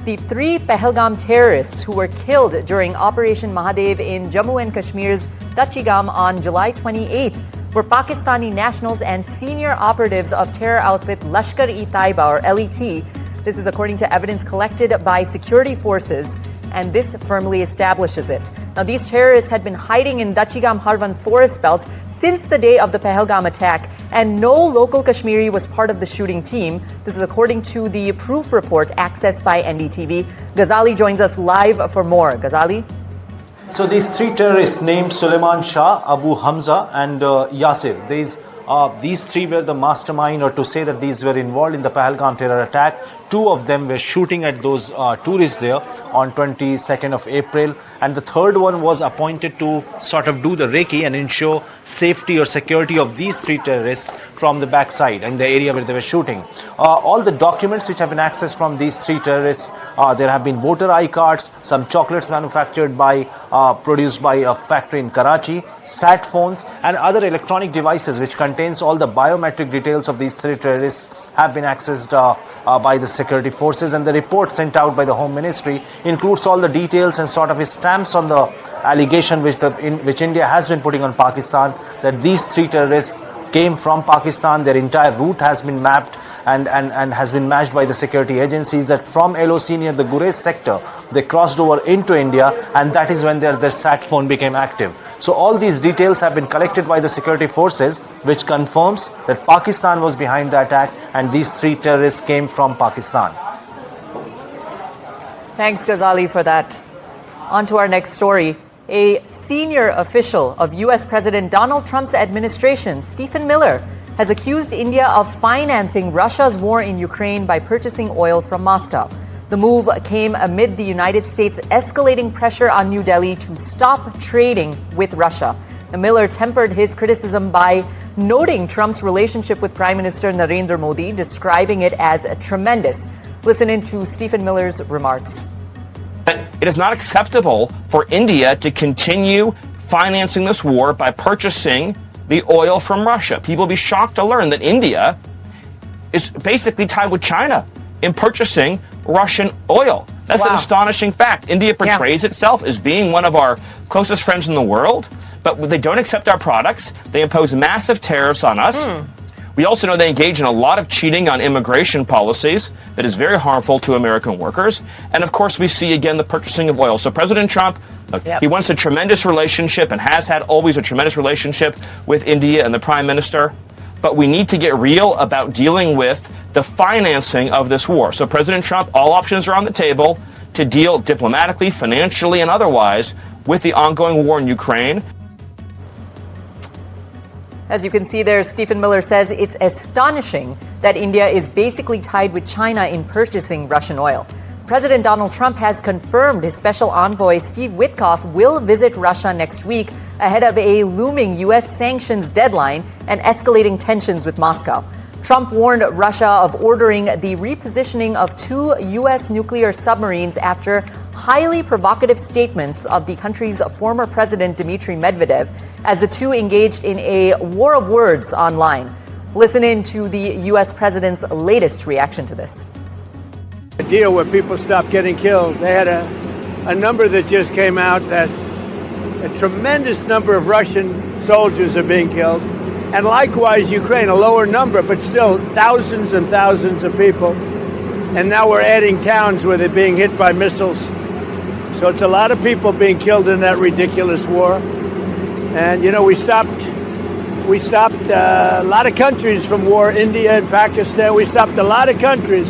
The 3 Pahalgam terrorists who were killed during Operation Mahadev in Jammu and Kashmir's Dachigam on July 28th were Pakistani nationals and senior operatives of terror outfit Lashkar-e-Taiba or LET. This is according to evidence collected by security forces, and this firmly establishes it. Now, these terrorists had been hiding in Dachigam Harvan forest belt since the day of the Pahalgam attack, and no local Kashmiri was part of the shooting team. This is according to the proof report accessed by NDTV. Ghazali joins us live for more. Ghazali? So these 3 terrorists named Suleiman Shah, Abu Hamza and Yasir, these 3 were the mastermind, or to say that these were involved in the Pahalgam terror attack. 2 of them were shooting at those tourists there on 22nd of April, and the 3rd one was appointed to sort of do the recce and ensure safety or security of these 3 terrorists from the backside in the area where they were shooting. All the documents which have been accessed from these 3 terrorists, there have been voter ID cards, some chocolates manufactured produced by a factory in Karachi, sat phones and other electronic devices which contains all the biometric details of these 3 terrorists have been accessed by the security forces, and the report sent out by the Home Ministry includes all the details and sort of stamps on the allegation which India has been putting on Pakistan, that these 3 terrorists came from Pakistan. Their entire route has been mapped and has been matched by the security agencies, that from LOC near the Gurez sector they crossed over into India, and that is when their sat phone became active. So all these details have been collected by the security forces, which confirms that Pakistan was behind the attack and these 3 terrorists came from Pakistan. Thanks, Ghazali, for that. On to our next story. A senior official of U.S. President Donald Trump's administration, Stephen Miller, has accused India of financing Russia's war in Ukraine by purchasing oil from Moscow. The move came amid the United States escalating pressure on New Delhi to stop trading with Russia. Now, Miller tempered his criticism by noting Trump's relationship with Prime Minister Narendra Modi, describing it as tremendous. Listen in to Stephen Miller's remarks. It is not acceptable for India to continue financing this war by purchasing the oil from Russia. People will be shocked to learn that India is basically tied with China in purchasing Russian oil. That's an astonishing fact. India portrays itself as being one of our closest friends in the world, but they don't accept our products. They impose massive tariffs on us. We also know they engage in a lot of cheating on immigration policies that is very harmful to American workers. And of course, we see again the purchasing of oil. So President Trump, he wants a tremendous relationship and has had always a tremendous relationship with India and the Prime Minister. But we need to get real about dealing with the financing of this war. So President Trump, all options are on the table to deal diplomatically, financially, and otherwise with the ongoing war in Ukraine. As you can see there, Stephen Miller says it's astonishing that India is basically tied with China in purchasing Russian oil. President Donald Trump has confirmed his special envoy, Steve Witkoff, will visit Russia next week ahead of a looming U.S. sanctions deadline and escalating tensions with Moscow. Trump warned Russia of ordering the repositioning of 2 U.S. nuclear submarines after highly provocative statements of the country's former president, Dmitry Medvedev, as the 2 engaged in a war of words online. Listen in to the U.S. president's latest reaction to this. A deal where people stop getting killed. They had a number that just came out that a tremendous number of Russian soldiers are being killed. And likewise, Ukraine, a lower number, but still thousands and thousands of people. And now we're adding towns where they're being hit by missiles. So it's a lot of people being killed in that ridiculous war. And, you know, we stopped a lot of countries from war, India and Pakistan. We stopped a lot of countries.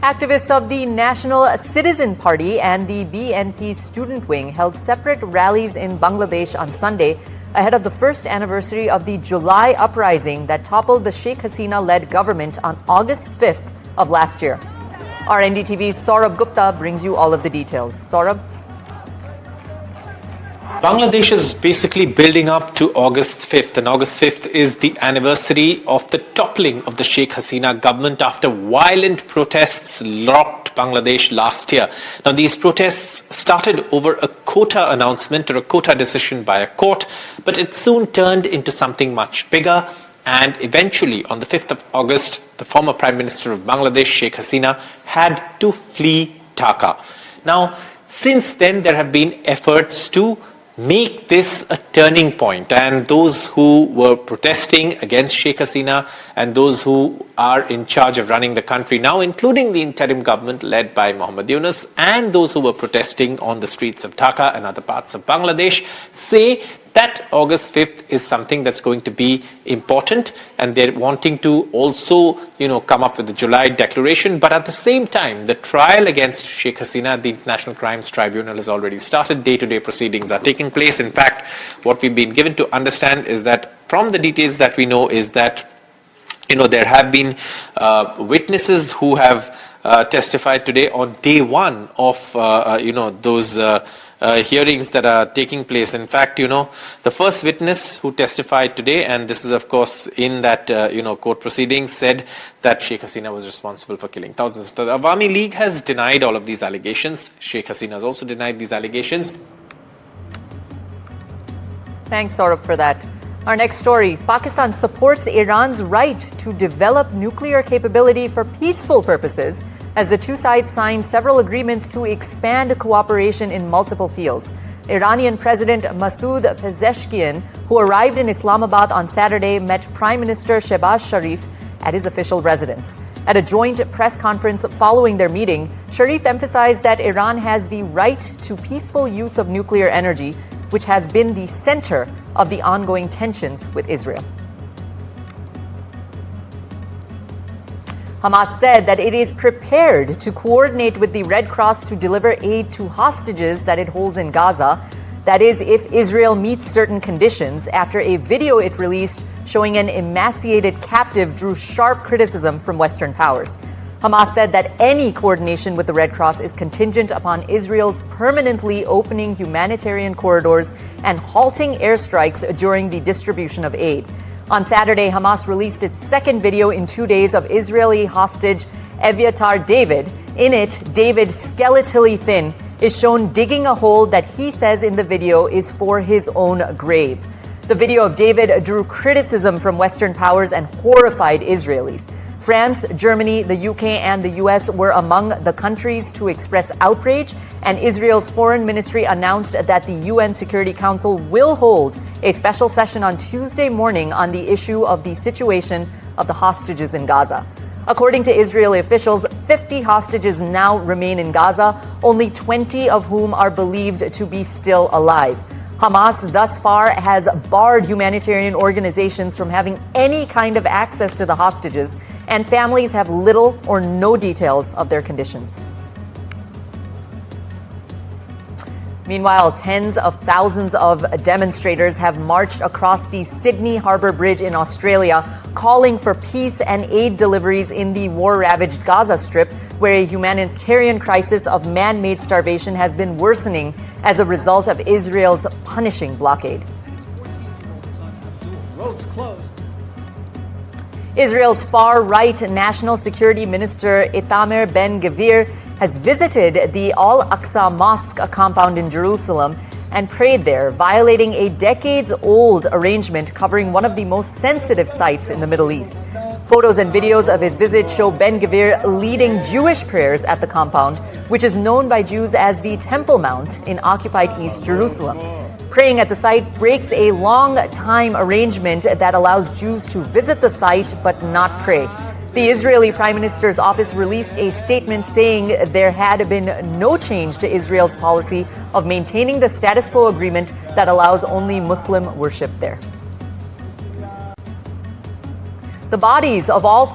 Activists of the National Citizen Party and the BNP student wing held separate rallies in Bangladesh on Sunday ahead of the first anniversary of the July uprising that toppled the Sheikh Hasina-led government on August 5th of last year. Our NDTV's Saurabh Gupta brings you all of the details. Saurabh? Bangladesh is basically building up to August 5th, and August 5th is the anniversary of the toppling of the Sheikh Hasina government after violent protests rocked Bangladesh last year. Now, these protests started over a quota announcement or a quota decision by a court, but it soon turned into something much bigger. And eventually, on the 5th of August, the former Prime Minister of Bangladesh, Sheikh Hasina, had to flee Dhaka. Now, since then, there have been efforts to make this a turning point, and those who were protesting against Sheikh Hasina and those who are in charge of running the country now, including the interim government led by Muhammad Yunus, and those who were protesting on the streets of Dhaka and other parts of Bangladesh, say that August 5th is something that's going to be important, and they're wanting to also, come up with the July declaration. But at the same time, the trial against Sheikh Hasina, the International Crimes Tribunal, has already started. Day-to-day proceedings are taking place. In fact, what we've been given to understand is that from the details that we know is that, there have been witnesses who have testified today on day one of, those hearings that are taking place. In fact, the first witness who testified today, and this is of course in that court proceedings, said that Sheikh Hasina was responsible for killing thousands. The Awami League has denied all of these allegations. Sheikh Hasina has also denied these allegations. Thanks, Saurabh, for that. Our next story: Pakistan supports Iran's right to develop nuclear capability for peaceful purposes, as the two sides signed several agreements to expand cooperation in multiple fields. Iranian President Masoud Pezeshkian, who arrived in Islamabad on Saturday, met Prime Minister Shehbaz Sharif at his official residence. At a joint press conference following their meeting, Sharif emphasized that Iran has the right to peaceful use of nuclear energy, which has been the center of the ongoing tensions with Israel. Hamas said that it is prepared to coordinate with the Red Cross to deliver aid to hostages that it holds in Gaza. That is, if Israel meets certain conditions, after a video it released showing an emaciated captive drew sharp criticism from Western powers. Hamas said that any coordination with the Red Cross is contingent upon Israel's permanently opening humanitarian corridors and halting airstrikes during the distribution of aid. On Saturday, Hamas released its second video in 2 days of Israeli hostage Eviatar David. In it, David, skeletally thin, is shown digging a hole that he says in the video is for his own grave. The video of David drew criticism from Western powers and horrified Israelis. France, Germany, the UK, and the US were among the countries to express outrage, and Israel's foreign ministry announced that the UN Security Council will hold a special session on Tuesday morning on the issue of the situation of the hostages in Gaza. According to Israeli officials, 50 hostages now remain in Gaza, only 20 of whom are believed to be still alive. Hamas thus far has barred humanitarian organizations from having any kind of access to the hostages, and families have little or no details of their conditions. Meanwhile, tens of thousands of demonstrators have marched across the Sydney Harbour Bridge in Australia, calling for peace and aid deliveries in the war-ravaged Gaza Strip, where a humanitarian crisis of man-made starvation has been worsening as a result of Israel's punishing blockade. Israel's far-right National Security Minister Itamar Ben-Gvir has visited the Al-Aqsa mosque compound in Jerusalem and prayed there, violating a decades-old arrangement covering one of the most sensitive sites in the Middle East. Photos and videos of his visit show Ben-Gvir leading Jewish prayers at the compound, which is known by Jews as the Temple Mount in occupied East Jerusalem. Praying at the site breaks a long-time arrangement that allows Jews to visit the site but not pray. The Israeli Prime Minister's office released a statement saying there had been no change to Israel's policy of maintaining the status quo agreement that allows only Muslim worship there. The bodies of all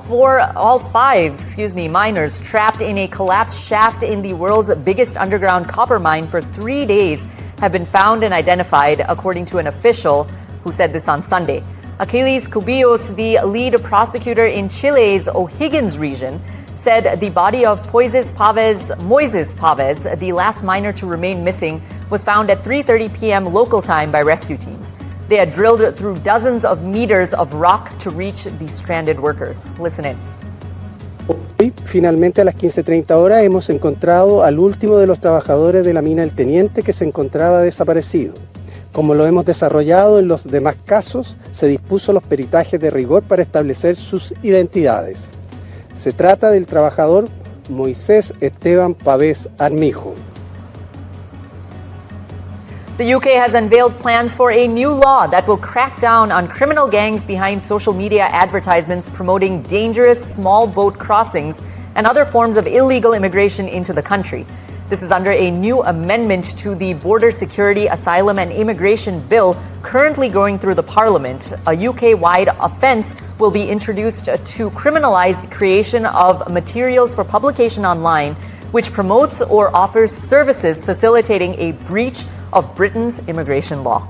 five miners trapped in a collapsed shaft in the world's biggest underground copper mine for 3 days have been found and identified, according to an official who said this on Sunday. Achilles Cubillos, the lead prosecutor in Chile's O'Higgins region, said the body of Moises Pavez, the last miner to remain missing, was found at 3:30 p.m. local time by rescue teams. They had drilled through dozens of meters of rock to reach the stranded workers. Listen in. Hoy, finalmente a las 15:30 horas, hemos encontrado al último de los trabajadores de la mina El Teniente que se encontraba desaparecido. Como lo hemos desarrollado en los demás casos, se dispuso los peritajes de rigor para establecer sus identidades. Se trata del trabajador Moisés Esteban Pavés Armijo. The UK has unveiled plans for a new law that will crack down on criminal gangs behind social media advertisements promoting dangerous small boat crossings and other forms of illegal immigration into the country. This is under a new amendment to the Border Security, Asylum and Immigration Bill currently going through the Parliament. A UK-wide offence will be introduced to criminalise the creation of materials for publication online which promotes or offers services facilitating a breach of Britain's immigration law.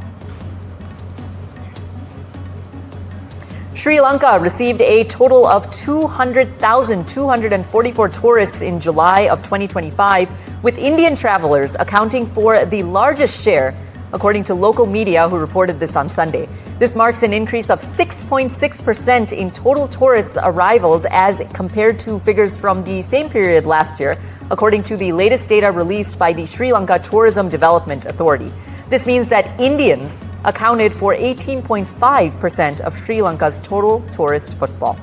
Sri Lanka received a total of 200,244 tourists in July of 2025, with Indian travelers accounting for the largest share, according to local media who reported this on Sunday. This marks an increase of 6.6% in total tourist arrivals as compared to figures from the same period last year, according to the latest data released by the Sri Lanka Tourism Development Authority. This means that Indians accounted for 18.5% of Sri Lanka's total tourist footfall.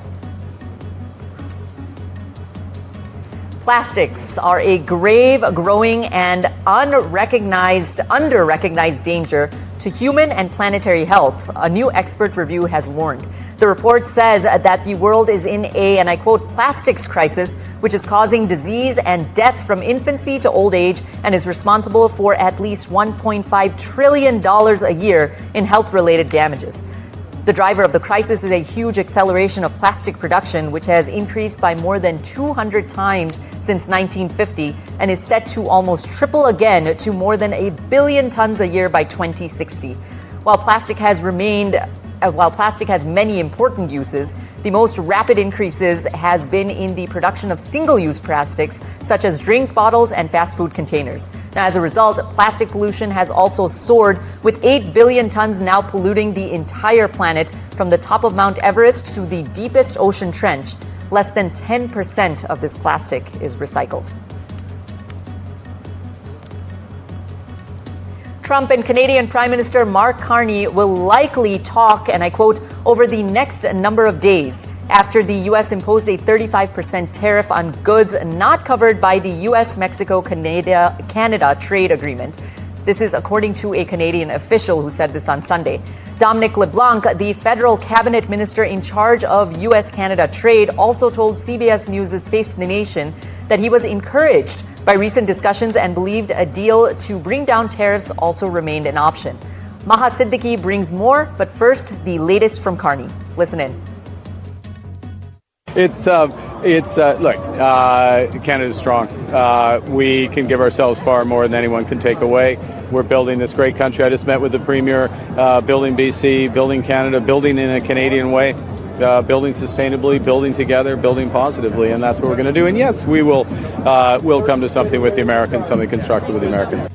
Plastics are a grave, growing, and under-recognized danger to human and planetary health, a new expert review has warned. The report says that the world is in a, and I quote, plastics crisis, which is causing disease and death from infancy to old age and is responsible for at least $1.5 trillion a year in health-related damages. The driver of the crisis is a huge acceleration of plastic production, which has increased by more than 200 times since 1950 and is set to almost triple again to more than 1 billion tons a year by 2060. While plastic has many important uses, the most rapid increases has been in the production of single-use plastics, such as drink bottles and fast food containers. Now, as a result, plastic pollution has also soared, with 8 billion tons now polluting the entire planet from the top of Mount Everest to the deepest ocean trench. Less than 10% of this plastic is recycled. Trump and Canadian Prime Minister Mark Carney will likely talk, and I quote, over the next number of days after the U.S. imposed a 35% tariff on goods not covered by the U.S.-Mexico-Canada trade agreement. This is according to a Canadian official who said this on Sunday. Dominic LeBlanc, the federal cabinet minister in charge of U.S.-Canada trade, also told CBS News' Face the Nation that he was encouraged by recent discussions and believed a deal to bring down tariffs also remained an option. Maha Siddiqui brings more, but first, the latest from Carney. Listen in. Look, Canada's strong. We can give ourselves far more than anyone can take away. We're building this great country. I just met with the Premier, building BC, building Canada, building in a Canadian way. Building sustainably, building together, building positively, and that's what we're going to do. And yes, we'll come to something with the Americans, something constructive with the Americans.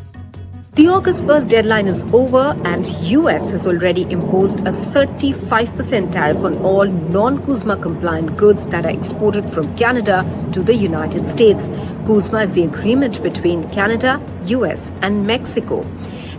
The August 1st deadline is over, and US has already imposed a 35% tariff on all non-CUSMA compliant goods that are exported from Canada to the United States. CUSMA is the agreement between Canada, US and Mexico.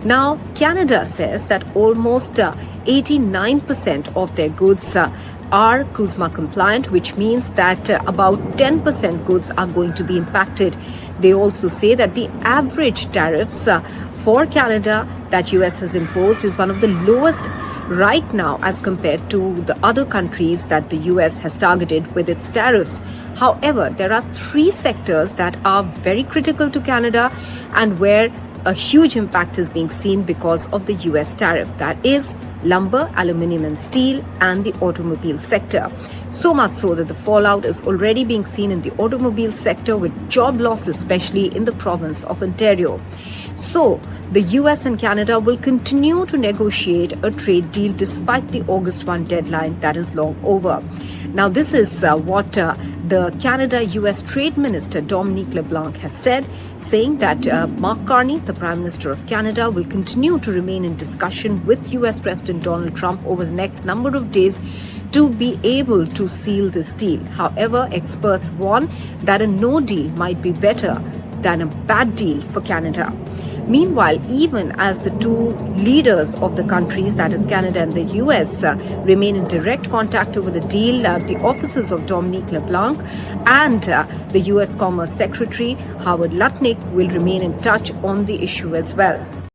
Now, Canada says that almost 89% of their goods are CUSMA compliant, which means that about 10% goods are going to be impacted. They also say that the average tariffs for Canada that US has imposed is one of the lowest right now as compared to the other countries that the US has targeted with its tariffs. However, there are 3 sectors that are very critical to Canada and where a huge impact is being seen because of the US tariff. That is lumber, aluminium and steel, and the automobile sector. So much so that the fallout is already being seen in the automobile sector, with job loss especially in the province of Ontario. So the US and Canada will continue to negotiate a trade deal despite the August 1 deadline that is long over. Now, this is what the Canada-US Trade Minister Dominic LeBlanc has said, saying that Mark Carney, the Prime Minister of Canada, will continue to remain in discussion with US President Donald Trump over the next number of days to be able to seal this deal. However, experts warn that a no deal might be better than a bad deal for Canada. Meanwhile, even as the two leaders of the countries, that is Canada and the US, remain in direct contact over the deal, the offices of Dominique LeBlanc and the US Commerce Secretary Howard Lutnick will remain in touch on the issue as well.